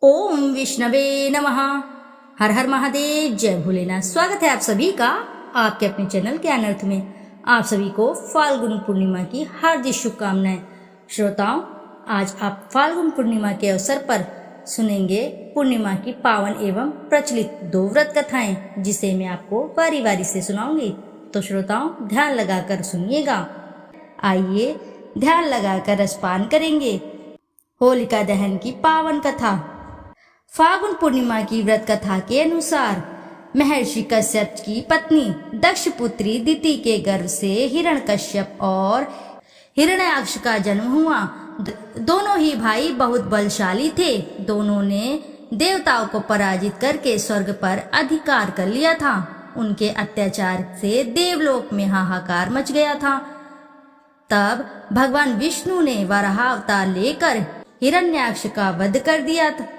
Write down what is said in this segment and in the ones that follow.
ओम विष्णवे नमः। हर हर महादेव, जय भोलेनाथ। स्वागत है आप सभी का आपके अपने चैनल ज्ञान अर्थ में। आप सभी को फाल्गुन पूर्णिमा की हार्दिक शुभकामनाएं। श्रोताओं, आज आप फाल्गुन पूर्णिमा के अवसर पर सुनेंगे पूर्णिमा की पावन एवं प्रचलित 2 व्रत कथाएं, जिसे मैं आपको बारी बारी से सुनाऊंगी। तो श्रोताओं, ध्यान लगाकर सुनिएगा। आइए ध्यान लगाकर रसपान करेंगे। होलिका दहन की पावन कथा। फाल्गुन पूर्णिमा की व्रत कथा के अनुसार महर्षि कश्यप की पत्नी दक्ष पुत्री दिति के गर्भ से हिरण्यकश्यप और हिरण्याक्ष का जन्म हुआ। दोनों ही भाई बहुत बलशाली थे। दोनों ने देवताओं को पराजित करके स्वर्ग पर अधिकार कर लिया था। उनके अत्याचार से देवलोक में हाहाकार मच गया था। तब भगवान विष्णु ने वराह अवतार लेकर हिरण्याक्ष का वध कर दिया था।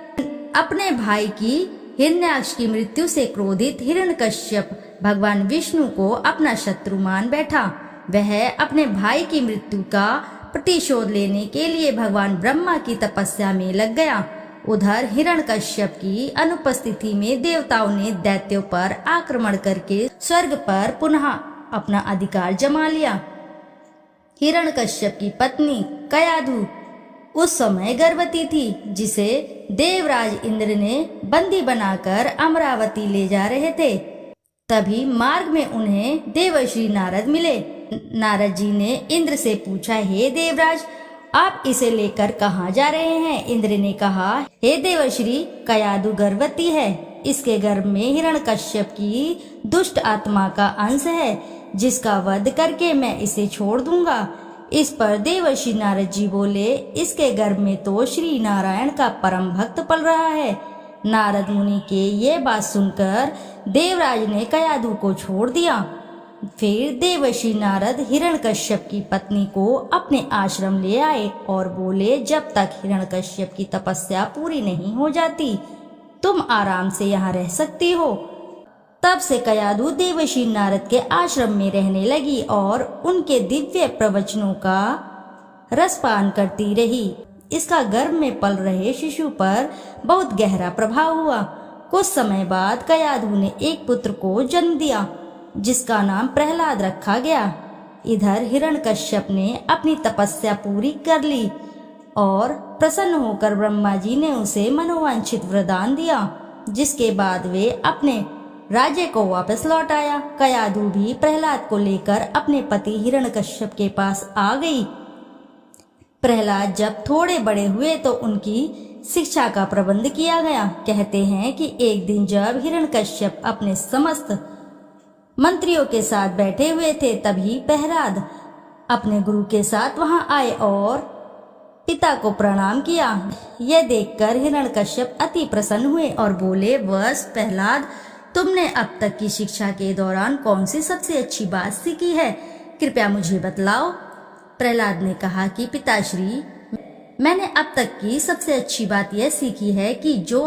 अपने भाई की हिरण्याक्ष की मृत्यु से क्रोधित हिरण्यकश्यप भगवान विष्णु को अपना शत्रु मान बैठा। वह अपने भाई की मृत्यु का प्रतिशोध लेने के लिए भगवान ब्रह्मा की तपस्या में लग गया। उधर हिरण्यकश्यप की अनुपस्थिति में देवताओं ने दैत्यों पर आक्रमण करके स्वर्ग पर पुनः अपना अधिकार जमा लिया। हिरण्यकश्यप की पत्नी कयाधु उस समय गर्भवती थी, जिसे देवराज इंद्र ने बंदी बनाकर अमरावती ले जा रहे थे। तभी मार्ग में उन्हें देवर्षि नारद मिले। नारद जी ने इंद्र से पूछा, हे देवराज, आप इसे लेकर कहाँ जा रहे हैं? इंद्र ने कहा, हे देवर्षि, कयाधु गर्भवती है। इसके गर्भ में हिरण्यकश्यप की दुष्ट आत्मा का अंश है, जिसका वध करके मैं इसे छोड़ दूंगा। इस पर देवर्षि नारद जी बोले, इसके गर्भ में तो श्री नारायण का परम भक्त पल रहा है। नारद मुनि के ये बात सुनकर देवराज ने कयाधु को छोड़ दिया। फिर देवर्षि नारद हिरण्यकश्यप की पत्नी को अपने आश्रम ले आए और बोले, जब तक हिरण्यकश्यप की तपस्या पूरी नहीं हो जाती, तुम आराम से यहाँ रह सकती हो। तब से कयाधु देवर्षि नारद के आश्रम में रहने लगी और उनके दिव्य प्रवचनों का रसपान करती रही। इसका गर्भ में पल रहे शिशु पर बहुत गहरा प्रभाव हुआ। कुछ समय बाद कयाधु ने एक पुत्र को जन्म दिया, जिसका नाम प्रहलाद रखा गया। इधर हिरण्यकश्यप ने अपनी तपस्या पूरी कर ली और प्रसन्न होकर ब्रह्मा जी ने उसे मनोवांछित वरदान दिया, जिसके बाद वे अपने राज्य को वापस लौट आया। कयाधु भी प्रहलाद को लेकर अपने पति हिरण्यकश्यप के पास आ गई। प्रहलाद जब थोड़े बड़े हुए तो उनकी शिक्षा का प्रबंध किया गया। कहते हैं कि एक दिन जब हिरण्यकश्यप अपने समस्त मंत्रियों के साथ बैठे हुए थे, तभी प्रहलाद अपने गुरु के साथ वहां आए और पिता को प्रणाम किया। यह देखकर हिरण्यकश्यप अति प्रसन्न हुए और बोले, बस प्रहलाद, तुमने अब तक की शिक्षा के दौरान कौन सी सबसे अच्छी बात सीखी है? कृपया मुझे बतलाओ। प्रहलाद ने कहा कि पिताश्री, मैंने अब तक की सबसे अच्छी बात यह सीखी है कि जो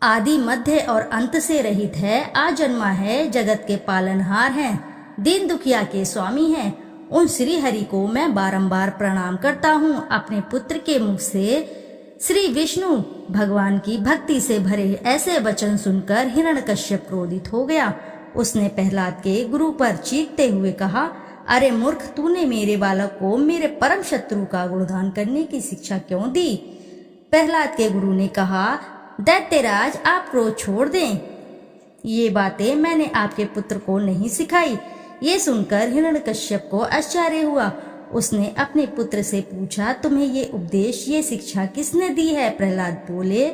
आदि मध्य और अंत से रहित है, आजन्मा है, जगत के पालनहार हैं, दीन दुखिया के स्वामी हैं, उन श्री हरि को मैं बारंबार प्रणाम करता हूँ। अपने पुत्र के मुख से श्री विष्णु भगवान की भक्ति से भरे ऐसे वचन सुनकर हिरण्यकश्यप क्रोधित हो गया। उसने प्रहलाद के गुरु पर चीखते हुए कहा, अरे मूर्ख, तूने मेरे बालक को मेरे परम शत्रु का गुणगान करने की शिक्षा क्यों दी? प्रहलाद के गुरु ने कहा, दैत्यराज, आप क्रोध छोड़ दें। ये बातें मैंने आपके पुत्र को नहीं सिखाई। ये सुनकर हिरण्यकश्यप को आश्चर्य हुआ। उसने अपने पुत्र से पूछा, तुम्हें ये उपदेश, ये शिक्षा किसने दी है? प्रहलाद बोले,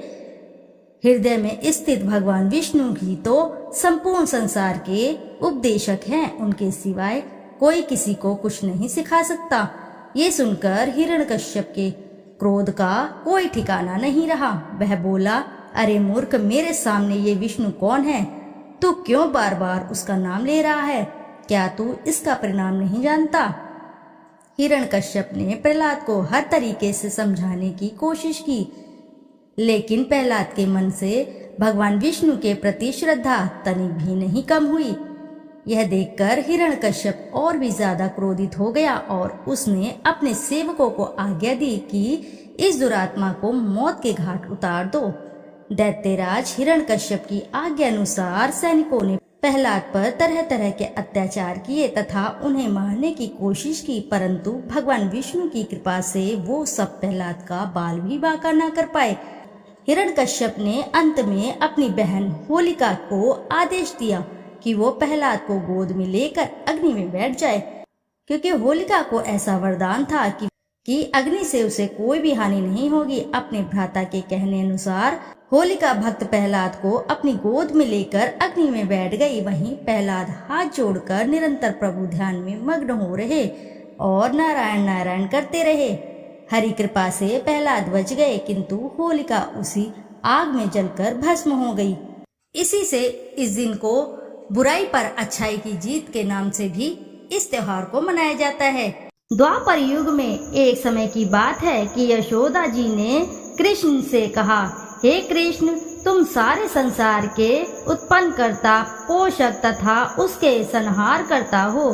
हृदय में स्थित भगवान विष्णु ही तो संपूर्ण संसार के उपदेशक हैं। उनके सिवाय कोई किसी को कुछ नहीं सिखा सकता। ये सुनकर हिरण्यकश्यप के क्रोध का कोई ठिकाना नहीं रहा। वह बोला, अरे मूर्ख, मेरे सामने ये विष्णु कौन है? तू क्यों बार बार उसका नाम ले रहा है? क्या तू इसका परिणाम नहीं जानता? हिरण्यकश्यप ने प्रहलाद को हर तरीके से समझाने की कोशिश की, लेकिन प्रहलाद के मन से भगवान विष्णु के प्रति श्रद्धा तनिक भी नहीं कम हुई। यह देखकर हिरण्यकश्यप और भी ज्यादा क्रोधित हो गया और उसने अपने सेवकों को आज्ञा दी कि इस दुरात्मा को मौत के घाट उतार दो। दैत्यराज हिरण्यकश्यप की आज्ञा अनुसार सैनिकों ने प्रहलाद पर तरह तरह के अत्याचार किए तथा उन्हें मारने की कोशिश की, परंतु भगवान विष्णु की कृपा से वो सब प्रहलाद का बाल भी बांका न कर पाए। हिरण्यकश्यप ने अंत में अपनी बहन होलिका को आदेश दिया कि वो प्रहलाद को गोद में लेकर अग्नि में बैठ जाए, क्योंकि होलिका को ऐसा वरदान था कि अग्नि से उसे कोई भी हानि नहीं होगी। अपने भ्राता के कहने अनुसार होलिका भक्त प्रहलाद को अपनी गोद में लेकर अग्नि में बैठ गई। वहीं प्रहलाद हाथ जोड़कर निरंतर प्रभु ध्यान में मग्न हो रहे और नारायण नारायण करते रहे। हरि कृपा से प्रहलाद बच गए, किंतु होलिका उसी आग में जलकर भस्म हो गई। इसी से इस दिन को बुराई पर अच्छाई की जीत के नाम से भी इस त्योहार को मनाया जाता है। द्वापर युग में एक समय की बात है कि यशोदा जी ने कृष्ण से कहा, हे कृष्ण, तुम सारे संसार के उत्पन्न करता, पोषक तथा उसके संहार करता हो।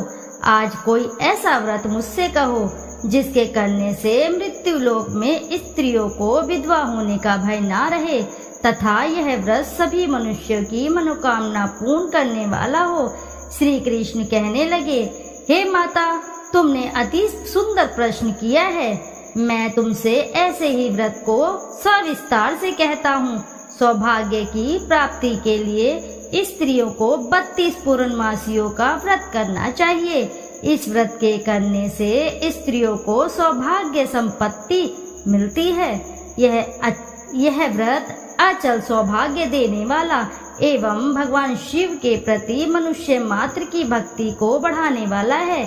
आज कोई ऐसा व्रत मुझसे कहो जिसके करने से मृत्यु लोक में स्त्रियों को विधवा होने का भय ना रहे तथा यह व्रत सभी मनुष्यों की मनोकामना पूर्ण करने वाला हो। श्री कृष्ण कहने लगे, हे माता, तुमने अति सुंदर प्रश्न किया है। मैं तुमसे ऐसे ही व्रत को सविस्तार से कहता हूँ। सौभाग्य की प्राप्ति के लिए स्त्रियों को 32 पूर्णमासियों का व्रत करना चाहिए। इस व्रत के करने से स्त्रियों को सौभाग्य संपत्ति मिलती है। यह व्रत अचल सौभाग्य देने वाला एवं भगवान शिव के प्रति मनुष्य मात्र की भक्ति को बढ़ाने वाला है।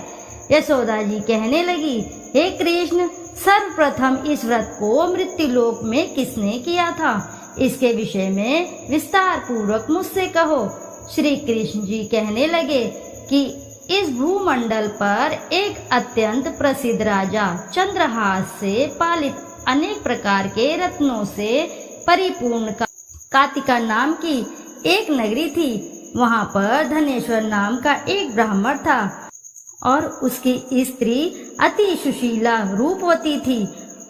यशोदा जी कहने लगी, हे कृष्ण, सर्वप्रथम इस व्रत को मृत्यु लोक में किसने किया था? इसके विषय में विस्तार पूर्वक मुझसे कहो। श्री कृष्ण जी कहने लगे कि इस भूमंडल पर एक अत्यंत प्रसिद्ध राजा चंद्रहास से पालित अनेक प्रकार के रत्नों से परिपूर्ण कातिका नाम की एक नगरी थी। वहां पर धनेश्वर नाम का एक ब्राह्मण था और उसकी स्त्री अति सुशीला रूपवती थी।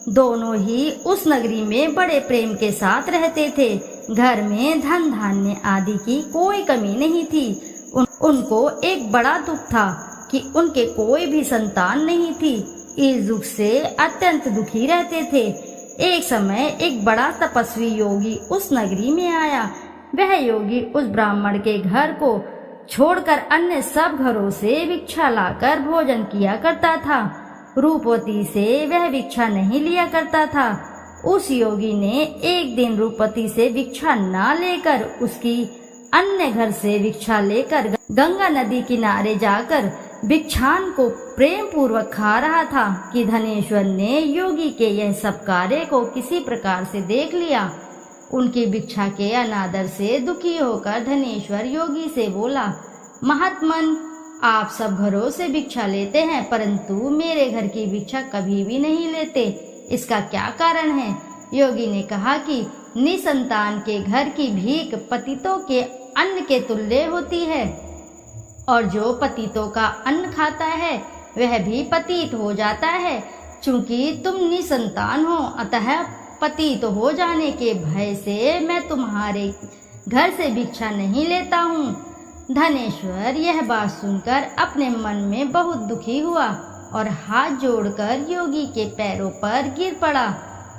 दोनों ही उस नगरी में बड़े प्रेम के साथ रहते थे। घर में धन धान्य आदि की कोई कमी नहीं थी। उनको एक बड़ा दुख था कि उनके कोई भी संतान नहीं थी। इस दुख से अत्यंत दुखी रहते थे। एक समय एक बड़ा तपस्वी योगी उस नगरी में आया। वह योगी उस ब्राह्मण के घर को छोड़कर अन्य सब घरों से भिक्षा लाकर भोजन किया करता था। रूपवती से वह भिक्षा नहीं लिया करता था। उस योगी ने एक दिन रूपवती से भिक्षा न लेकर उसकी अन्य घर से भिक्षा लेकर गंगा नदी किनारे जाकर भिक्षान को प्रेम पूर्वक खा रहा था कि धनेश्वर ने योगी के यह सब कार्य को किसी प्रकार से देख लिया। उनकी भिक्षा के अनादर से दुखी होकर धनेश्वर योगी से बोला, महात्मन, आप सब घरों से भिक्षा लेते हैं परंतु मेरे घर की भिक्षा कभी भी नहीं लेते, इसका क्या कारण है? योगी ने कहा कि निसंतान के घर की भीख पतितों के अन्न के तुल्य होती है और जो पतितों का अन्न खाता है वह भी पतित हो जाता है। चूंकि तुम निसंतान हो अतः पतित हो जाने के भय से मैं तुम्हारे घर से भिक्षा नहीं लेता हूँ। धनेश्वर यह बात सुनकर अपने मन में बहुत दुखी हुआ और हाथ जोड़कर योगी के पैरों पर गिर पड़ा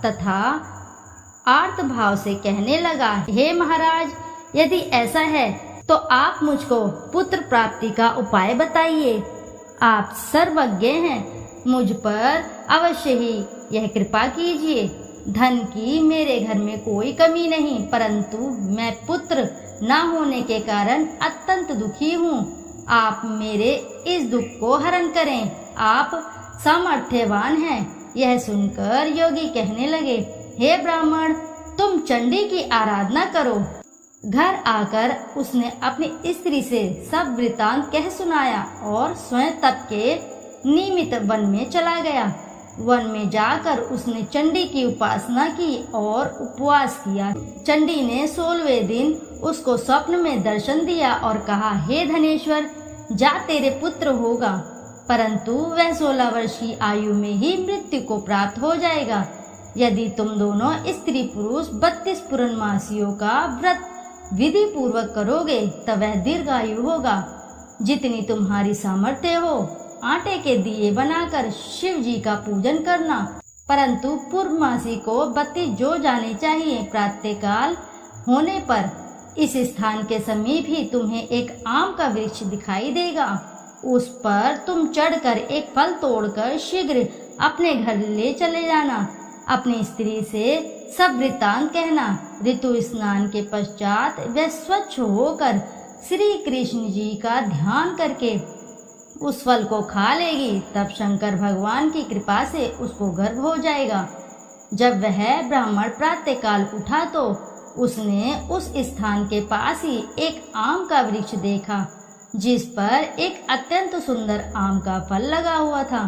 तथा आर्त भाव से कहने लगा, हे महाराज, यदि ऐसा है तो आप मुझको पुत्र प्राप्ति का उपाय बताइए। आप सर्वज्ञ हैं, मुझ पर अवश्य ही यह कृपा कीजिए। धन की मेरे घर में कोई कमी नहीं परंतु मैं पुत्र न होने के कारण अत्यंत दुखी हूँ। आप मेरे इस दुख को हरण करें, आप सामर्थ्यवान हैं। यह सुनकर योगी कहने लगे, हे ब्राह्मण, तुम चंडी की आराधना करो। घर आकर उसने अपनी स्त्री से सब वृतांत कह सुनाया और स्वयं तप के निमित्त वन में चला गया। वन में जाकर उसने चंडी की उपासना की और उपवास किया। चंडी ने 16वें दिन उसको स्वप्न में दर्शन दिया और कहा, हे धनेश्वर, जा तेरे पुत्र होगा परंतु वह 16 वर्ष की आयु में ही मृत्यु को प्राप्त हो जाएगा। यदि तुम दोनों स्त्री पुरुष 32 पूर्णमासियों का व्रत विधि पूर्वक करोगे तब वह दीर्घायु होगा। जितनी तुम्हारी सामर्थ्य हो आटे के दिए बनाकर शिव जी का पूजन करना, परंतु पूर्णमासी को 32 जो जाने चाहिए। प्रातःकाल होने पर इस स्थान के समीप ही तुम्हें एक आम का वृक्ष दिखाई देगा। उस पर तुम चढ़कर एक फल तोड़कर शीघ्र अपने घर ले चले जाना। अपनी स्त्री से सब वृत्तांत कहना। ऋतु स्नान के पश्चात वह स्वच्छ होकर श्री कृष्ण जी का ध्यान करके उस फल को खा लेगी। तब शंकर भगवान की कृपा से उसको गर्भ हो जाएगा। जब वह ब्राह्मण प्रातःकाल उठा तो उसने उस स्थान के पास ही एक आम का वृक्ष देखा, जिस पर एक अत्यंत सुंदर आम का फल लगा हुआ था।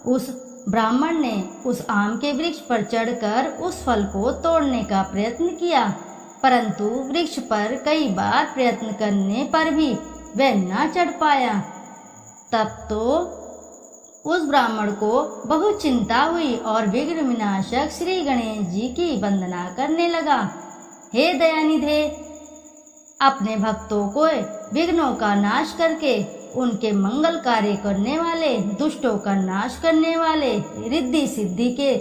उस ब्राह्मण ने उस आम के वृक्ष पर चढ़कर उस फल को तोड़ने का प्रयत्न किया, परंतु वृक्ष पर कई बार प्रयत्न करने पर भी वह न चढ़ पाया। तब तो उस ब्राह्मण को बहुत चिंता हुई और विघ्न विनाशक श्री गणेश जी की वंदना करने लगा। हे दयानिधे, अपने भक्तों को विघ्नों का नाश करके उनके मंगल कार्य करने वाले, दुष्टों का नाश करने वाले, रिद्धि सिद्धि के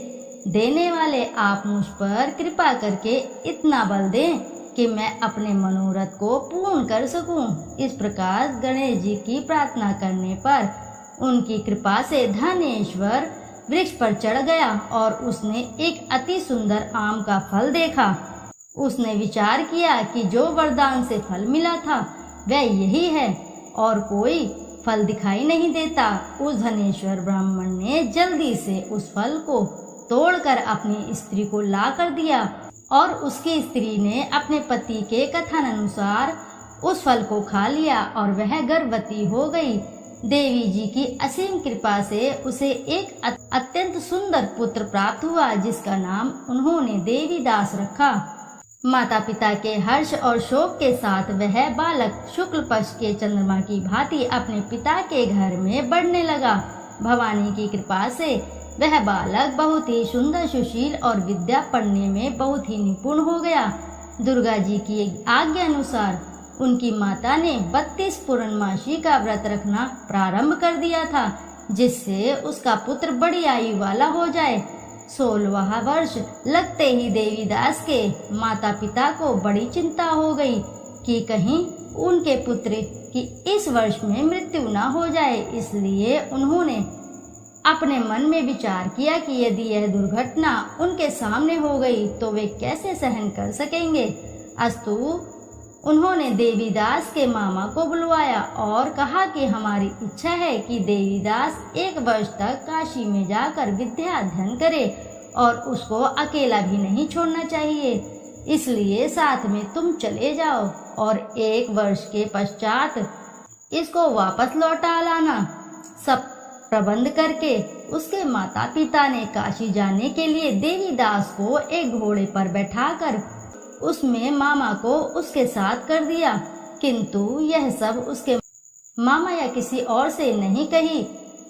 देने वाले, आप मुझ पर कृपा करके इतना बल दें कि मैं अपने मनोरथ को पूर्ण कर सकूं। इस प्रकार गणेश जी की प्रार्थना करने पर उनकी कृपा से धनेश्वर वृक्ष पर चढ़ गया और उसने एक अति सुंदर आम का फल देखा। उसने विचार किया कि जो वरदान से फल मिला था वह यही है और कोई फल दिखाई नहीं देता। उस धनेश्वर ब्राह्मण ने जल्दी से उस फल को तोड़कर अपनी स्त्री को ला कर दिया और उसकी स्त्री ने अपने पति के कथन अनुसार उस फल को खा लिया और वह गर्भवती हो गई। देवी जी की असीम कृपा से उसे एक अत्यंत सुंदर पुत्र प्राप्त हुआ, जिसका नाम उन्होंने देवीदास रखा। माता पिता के हर्ष और शोक के साथ वह बालक शुक्ल पक्ष के चंद्रमा की भांति अपने पिता के घर में बढ़ने लगा। भवानी की कृपा से वह बालक बहुत ही सुंदर, सुशील और विद्या पढ़ने में बहुत ही निपुण हो गया। दुर्गा जी की आज्ञा अनुसार उनकी माता ने 32 पूर्णमासी का व्रत रखना प्रारंभ कर दिया था, जिससे उसका पुत्र बड़ी आयु वाला हो जाए। 16वां वर्ष लगते ही देवीदास के माता पिता को बड़ी चिंता हो गई कि कहीं उनके पुत्र की इस वर्ष में मृत्यु न हो जाए। इसलिए उन्होंने अपने मन में विचार किया कि यदि यह दुर्घटना उनके सामने हो गई तो वे कैसे सहन कर सकेंगे। अस्तु उन्होंने देवीदास के मामा को बुलवाया और कहा कि हमारी इच्छा है कि देवीदास 1 वर्ष तक काशी में जाकर विद्या अध्ययन करे और उसको अकेला भी नहीं छोड़ना चाहिए, इसलिए साथ में तुम चले जाओ और 1 वर्ष के पश्चात इसको वापस लौटा लाना। सब प्रबंध करके उसके माता पिता ने काशी जाने के लिए देवीदास को एक घोड़े पर बैठाकर उसमें मामा को उसके साथ कर दिया, किंतु यह सब उसके मामा या किसी और से नहीं कही।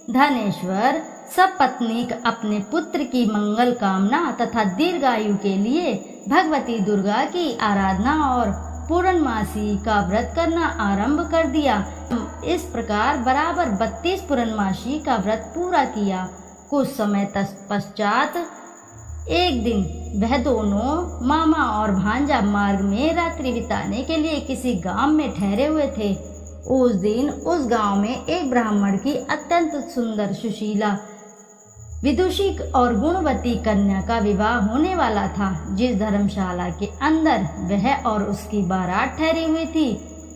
धनेश्वर सब पत्नीक अपने पुत्र की मंगल कामना तथा दीर्घायु के लिए भगवती दुर्गा की आराधना और पूर्णमासी का व्रत करना आरंभ कर दिया। इस प्रकार बराबर 32 पूर्णमासी का व्रत पूरा किया। कुछ समय पश्चात एक दिन वह दोनों मामा और भांजा मार्ग में रात्रि बिताने के लिए किसी गांव में ठहरे हुए थे। उस दिन उस गांव में एक ब्राह्मण की अत्यंत सुंदर, सुशीला, विदुषी और गुणवती कन्या का विवाह होने वाला था। जिस धर्मशाला के अंदर वह और उसकी बारात ठहरी हुई थी,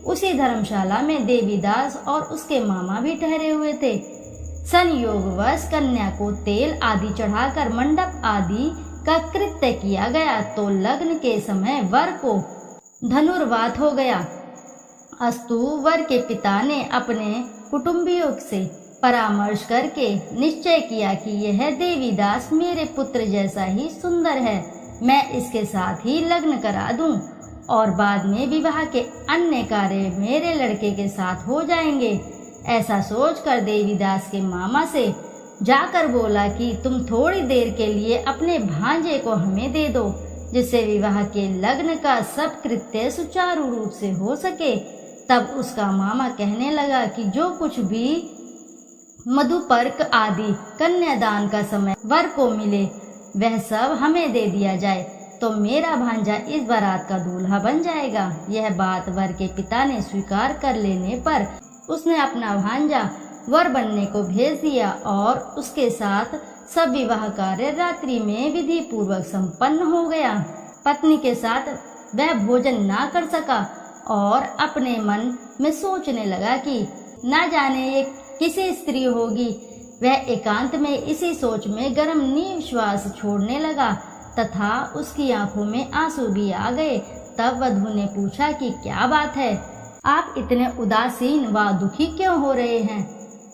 उसी धर्मशाला में देवीदास और उसके मामा भी ठहरे हुए थे। संयोगवश कन्या को तेल आदि चढ़ाकर मंडप आदि का कृत्य किया गया तो लग्न के समय वर को धनुर्वात हो गया। अस्तु वर के पिता ने अपने कुटुंबियों से परामर्श करके निश्चय किया कि यह देवीदास मेरे पुत्र जैसा ही सुंदर है, मैं इसके साथ ही लग्न करा दूं और बाद में विवाह के अन्य कार्य मेरे लड़के के साथ हो जाएंगे। ऐसा सोचकर देवीदास के मामा से जाकर बोला कि तुम थोड़ी देर के लिए अपने भांजे को हमें दे दो, जिससे विवाह के लग्न का सब कृत्य सुचारू रूप से हो सके। तब उसका मामा कहने लगा कि जो कुछ भी मधुपर्क आदि कन्यादान का समय वर को मिले वह सब हमें दे दिया जाए, तो मेरा भांजा इस बारात का दूल्हा बन जाएगा। यह बात वर के पिता ने स्वीकार कर लेने पर उसने अपना भांजा वर बनने को भेज दिया और उसके साथ सब विवाह कार्य रात्रि में विधि पूर्वक संपन्न हो गया। पत्नी के साथ वह भोजन ना कर सका और अपने मन में सोचने लगा कि ना जाने ये किसी स्त्री होगी। वह एकांत में इसी सोच में गर्म निश्वास छोड़ने लगा तथा उसकी आंखों में आंसू भी आ गए। तब वधू ने पूछा कि क्या बात है, आप इतने उदासीन व दुखी क्यों हो रहे हैं।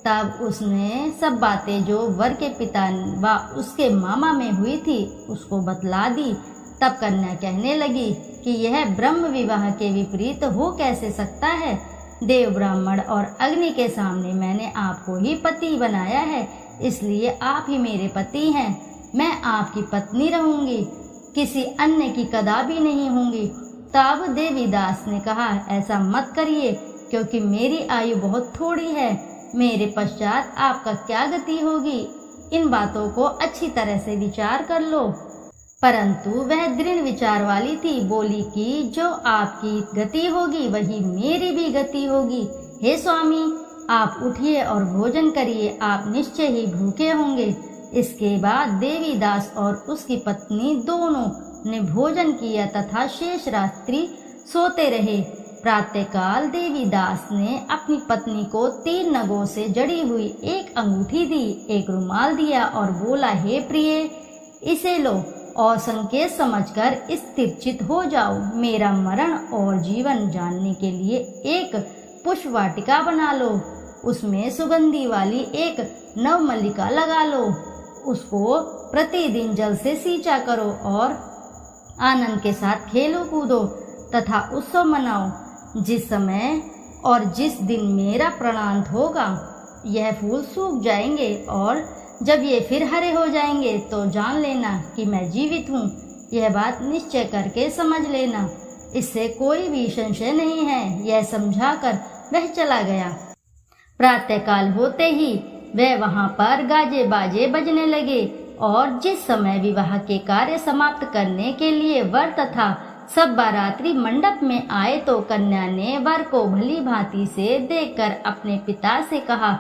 तब उसने सब बातें जो वर के पिता व उसके मामा में हुई थी उसको बतला दी। तब कन्या कहने लगी कि यह ब्रह्म विवाह के विपरीत हो कैसे सकता है। देव ब्राह्मण और अग्नि के सामने मैंने आपको ही पति बनाया है, इसलिए आप ही मेरे पति हैं। मैं आपकी पत्नी रहूंगी, किसी अन्य की कदापि नहीं होंगी। तब देवीदास ने कहा, ऐसा मत करिए, क्योंकि मेरी आयु बहुत थोड़ी है। मेरे पश्चात आपका क्या गति होगी, इन बातों को अच्छी तरह से विचार कर लो। परंतु वह दृढ़ विचार वाली थी, बोली कि जो आपकी गति होगी वही मेरी भी गति होगी। हे स्वामी, आप उठिए और भोजन करिए, आप निश्चय ही भूखे होंगे। इसके बाद देवीदास और उसकी पत्नी दोनों ने भोजन किया तथा शेष रात्रि सोते रहे। प्रातःकाल देवीदास ने अपनी पत्नी को 3 नगों से जड़ी हुई एक अंगूठी दी, एक रुमाल दिया और बोला, हे प्रिय, इसे लो और संकेत समझकर स्थिरचित हो जाओ। मेरा मरण और जीवन जानने के लिए एक पुष्प वाटिका बना लो, उसमें सुगंधी वाली एक नवमल्लिका लगा लो, उसको प्रतिदिन जल से सींचा करो और आनंद के साथ खेलो कूदो तथा उत्सव मनाओ। जिस समय और जिस दिन मेरा प्रणांत होगा यह फूल सूख जाएंगे और जब ये फिर हरे हो जाएंगे तो जान लेना कि मैं जीवित हूँ। यह बात निश्चय करके समझ लेना, इससे कोई भी संशय नहीं है। यह समझाकर वह चला गया। प्रातःकाल होते ही वह वहां पर गाजे बाजे बजने लगे और जिस समय विवाह के कार्य समाप्त करने के लिए वर तथा सब बारात्री मंडप में आए तो कन्या ने वर को भली भांति से देखकर अपने पिता से कहा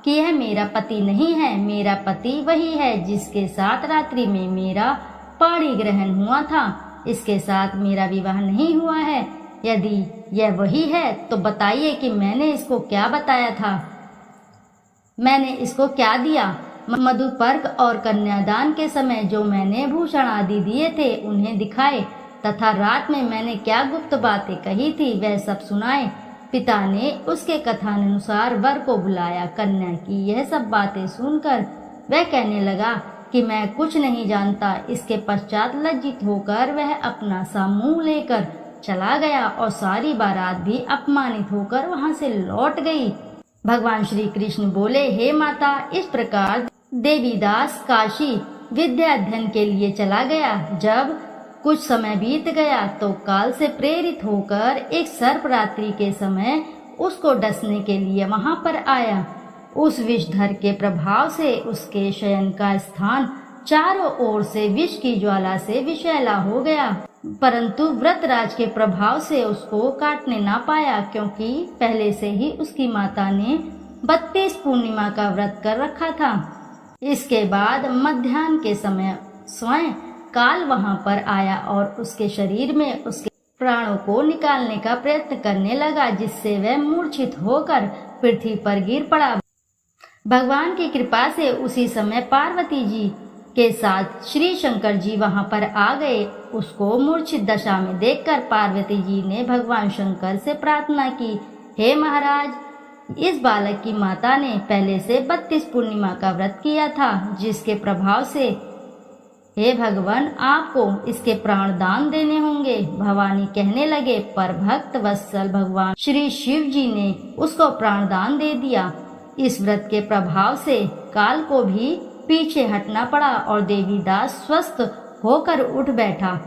कि यह मेरा पति नहीं है, मेरा पति वही है जिसके साथ रात्रि में मेरा पाणी ग्रहण हुआ था। इसके साथ मेरा विवाह नहीं हुआ है। यदि यह वही है तो बताइए कि मैंने इसको क्या बताया था, मैंने इसको क्या दिया। मधुपर्क और कन्यादान के समय जो मैंने भूषण आदि दिए थे उन्हें दिखाए तथा रात में मैंने क्या गुप्त बातें कही थी वह सब सुनाए। पिता ने उसके कथानुसार वर को बुलाया। कन्या की यह सब बातें सुनकर वह कहने लगा कि मैं कुछ नहीं जानता। इसके पश्चात लज्जित होकर वह अपना सा मुंह लेकर चला गया और सारी बारात भी अपमानित होकर वहां से लौट गई। भगवान श्री कृष्ण बोले, हे माता, इस प्रकार देवीदास काशी विद्या अध्ययन के लिए चला गया। जब कुछ समय बीत गया तो काल से प्रेरित होकर एक सर्परात्रि के समय उसको डसने के लिए वहां पर आया। उस विषधर के प्रभाव से उसके शयन का स्थान चारों ओर से विष की ज्वाला से विषैला हो गया, परंतु व्रतराज के प्रभाव से उसको काटने ना पाया, क्योंकि पहले से ही उसकी माता ने 32 पूर्णिमा का व्रत कर रखा था। इसके बाद मध्याह्न के समय स्वयं काल वहां पर आया और उसके शरीर में उसके प्राणों को निकालने का प्रयत्न करने लगा, जिससे वह मूर्छित होकर पृथ्वी पर गिर पड़ा। भगवान की कृपा से उसी समय पार्वती जी के साथ श्री शंकर जी वहां पर आ गए। उसको मूर्छित दशा में देखकर पार्वती जी ने भगवान शंकर से प्रार्थना की, हे महाराज, इस बालक की माता ने पहले से 32 पूर्णिमा का व्रत किया था, जिसके प्रभाव से हे भगवान आपको इसके प्राण दान देने होंगे। भवानी कहने लगे, पर भक्त वत्सल भगवान श्री शिव जी ने उसको प्राण दान दे दिया। इस व्रत के प्रभाव से काल को भी पीछे हटना पड़ा और देवीदास स्वस्थ होकर उठ बैठा।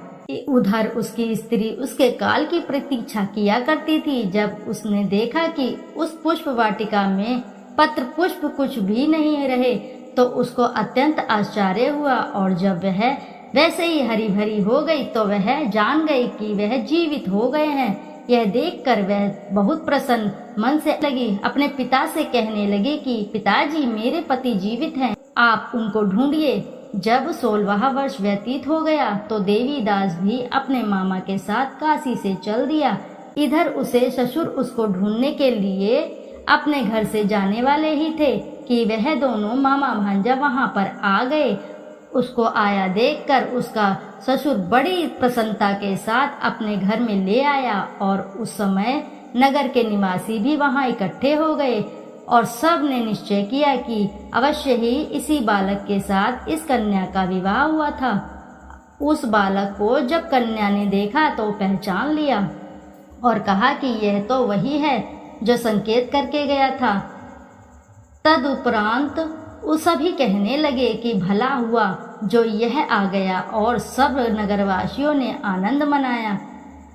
उधर उसकी स्त्री उसके काल की प्रतीक्षा किया करती थी। जब उसने देखा कि उस पुष्प वाटिका में पत्र पुष्प कुछ भी नहीं रहे तो उसको अत्यंत आश्चर्य हुआ, और जब वह वैसे ही हरी भरी हो गई तो वह जान गई कि वह जीवित हो गए हैं। यह देखकर वह बहुत प्रसन्न मन से लगी। अपने पिता से कहने लगी कि पिताजी, मेरे पति जीवित हैं, आप उनको ढूंढिए। जब 16वां वर्ष व्यतीत हो गया तो देवीदास भी अपने मामा के साथ काशी से चल दिया। इधर उसे ससुर उसको ढूंढने के लिए अपने घर से जाने वाले ही थे कि वह दोनों मामा भांजा वहां पर आ गए। उसको आया देखकर उसका ससुर बड़ी प्रसन्नता के साथ अपने घर में ले आया, और उस समय नगर के निवासी भी वहां इकट्ठे हो गए और सब ने निश्चय किया कि अवश्य ही इसी बालक के साथ इस कन्या का विवाह हुआ था। उस बालक को जब कन्या ने देखा तो पहचान लिया और कहा कि यह तो वही है जो संकेत करके गया था। तदुपरांत उस सभी कहने लगे कि भला हुआ जो यह आ गया, और सब नगरवासियों ने आनंद मनाया।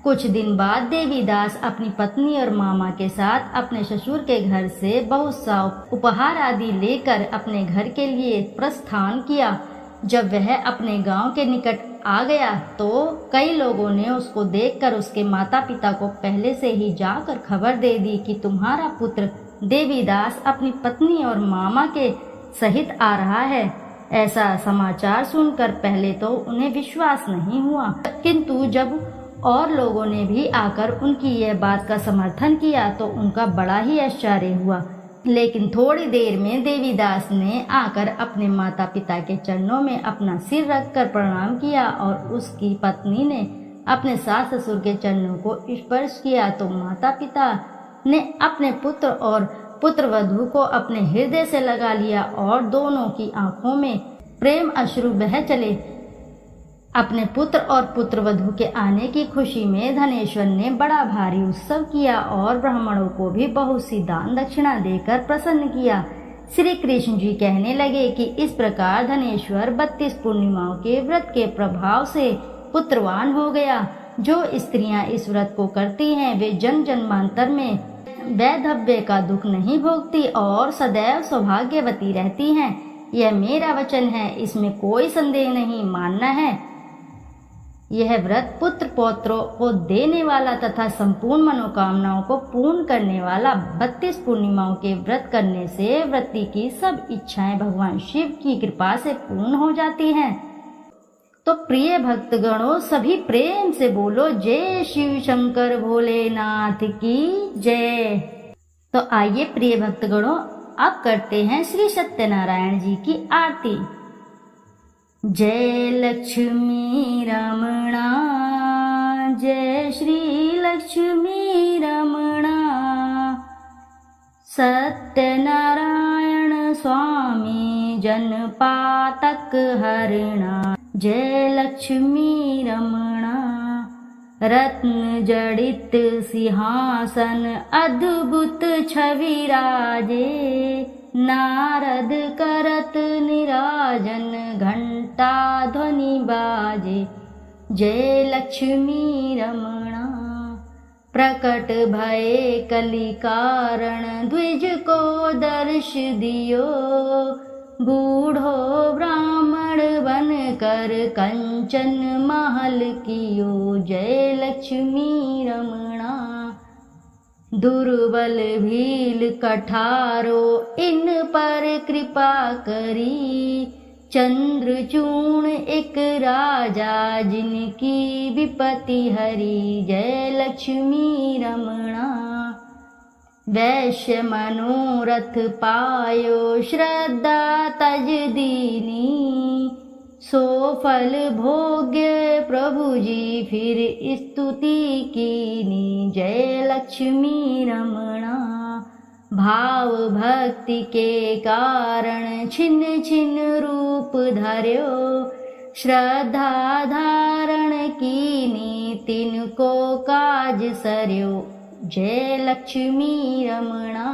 कुछ दिन बाद देवीदास अपनी पत्नी और मामा के साथ अपने ससुर के घर से बहुत सा उपहार आदि लेकर अपने घर के लिए प्रस्थान किया। जब वह अपने गांव के निकट आ गया तो कई लोगों ने उसको देखकर उसके माता पिता को पहले से ही जाकर खबर दे दी कि तुम्हारा पुत्र देवीदास अपनी पत्नी और मामा के सहित आ रहा है। ऐसा समाचार सुनकर पहले तो उन्हें विश्वास नहीं हुआ, किंतु जब और लोगों ने भी आकर उनकी यह बात का समर्थन किया तो उनका बड़ा ही आश्चर्य हुआ। लेकिन थोड़ी देर में देवीदास ने आकर अपने माता पिता के चरणों में अपना सिर रखकर प्रणाम किया, और उसकी पत्नी ने अपने सास ससुर के चरणों को स्पर्श किया तो माता पिता ने अपने पुत्र और पुत्रवधू को अपने हृदय से लगा लिया और दोनों की आंखों में प्रेम अश्रु बह चले। अपने पुत्र और पुत्रवधू के आने की खुशी में धनेश्वर ने बड़ा भारी उत्सव किया और ब्राह्मणों को भी बहुत सी दान दक्षिणा देकर प्रसन्न किया। श्री कृष्ण जी कहने लगे कि इस प्रकार धनेश्वर 32 पूर्णिमाओं के व्रत के प्रभाव से पुत्रवान हो गया। जो स्त्रियां इस व्रत को करती हैं वे जन्म जन्मांतर में वैधव्य का दुख नहीं भोगती और सदैव सौभाग्यवती रहती हैं। यह मेरा वचन है, इसमें कोई संदेह नहीं मानना है। यह व्रत पुत्र पौत्रों को देने वाला तथा संपूर्ण मनोकामनाओं को पूर्ण करने वाला 32 पूर्णिमाओं के व्रत करने से व्रती की सब इच्छाएं भगवान शिव की कृपा से पूर्ण हो जाती हैं। तो प्रिय भक्तगणों, सभी प्रेम से बोलो जय शिव शंकर भोलेनाथ की जय। तो आइए प्रिय भक्तगणों, अब करते हैं श्री सत्यनारायण जी की आरती। जय लक्ष्मी रमणा, जय श्री लक्ष्मी रमणा, सत्यनारायण स्वामी जनपातक हरणा। जय लक्ष्मी रमणा, रत्न जड़ित सिंहासन अद्भुत छवि राजे, नारद करत निराजन घंटा ध्वनि बाजे। जय लक्ष्मी रमणा, प्रकट भये कलि कारण द्विज को दर्श दियो, बूढ़ो ब्राह्मण बन कर कंचन महल कियो। जय लक्ष्मी रमणा, दुर्बल भील कठारो इन पर कृपा करी, चंद्रचूर्ण एक राजा जिनकी विपत्ति हरी। जय लक्ष्मी रमणा, वैश्य मनोरथ पायो श्रद्धा तज दीनी, सो फल भोग्य प्रभु जी फिर स्तुति कीनी। जय लक्ष्मी रमणा, भाव भक्ति के कारण छिन्न छिन्न रूप धर्यो, श्रद्धा धारण कीनी तिनको काज सर्यो। जय लक्ष्मी रमणा,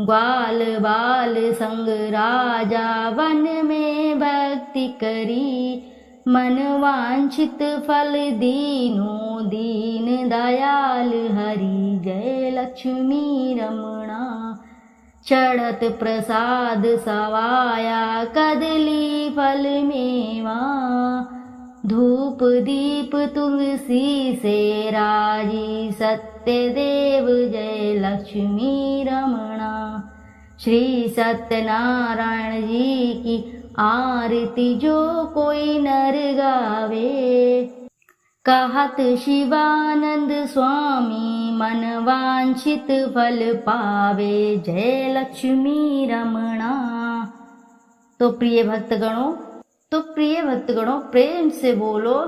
ग्वाल बाल संग राजा वन में भक्ति करी, मन वांछित फल दीनो दीन दयाल हरि, जय लक्ष्मी रमणा। चढ़त प्रसाद सवाया कदली फल मेवा, धूप दीप तुलसी से राजी, सत्य देव जय लक्ष्मी रमणा। श्री सत्यनारायण जी की आरती जो कोई नर गावे, कहत शिवानंद स्वामी मन वांछित फल पावे, जय लक्ष्मी रमणा। तो प्रिय भक्तगणों प्रेम से बोलो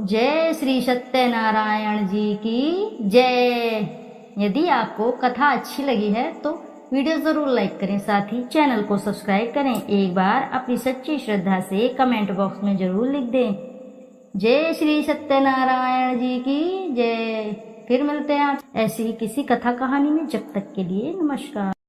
जय श्री सत्यनारायण जी की जय। यदि आपको कथा अच्छी लगी है तो वीडियो जरूर लाइक करें, साथ ही चैनल को सब्सक्राइब करें। एक बार अपनी सच्ची श्रद्धा से कमेंट बॉक्स में जरूर लिख दें जय श्री सत्यनारायण जी की जय। फिर मिलते हैं आप ऐसी ही किसी कथा कहानी में, जब तक के लिए नमस्कार।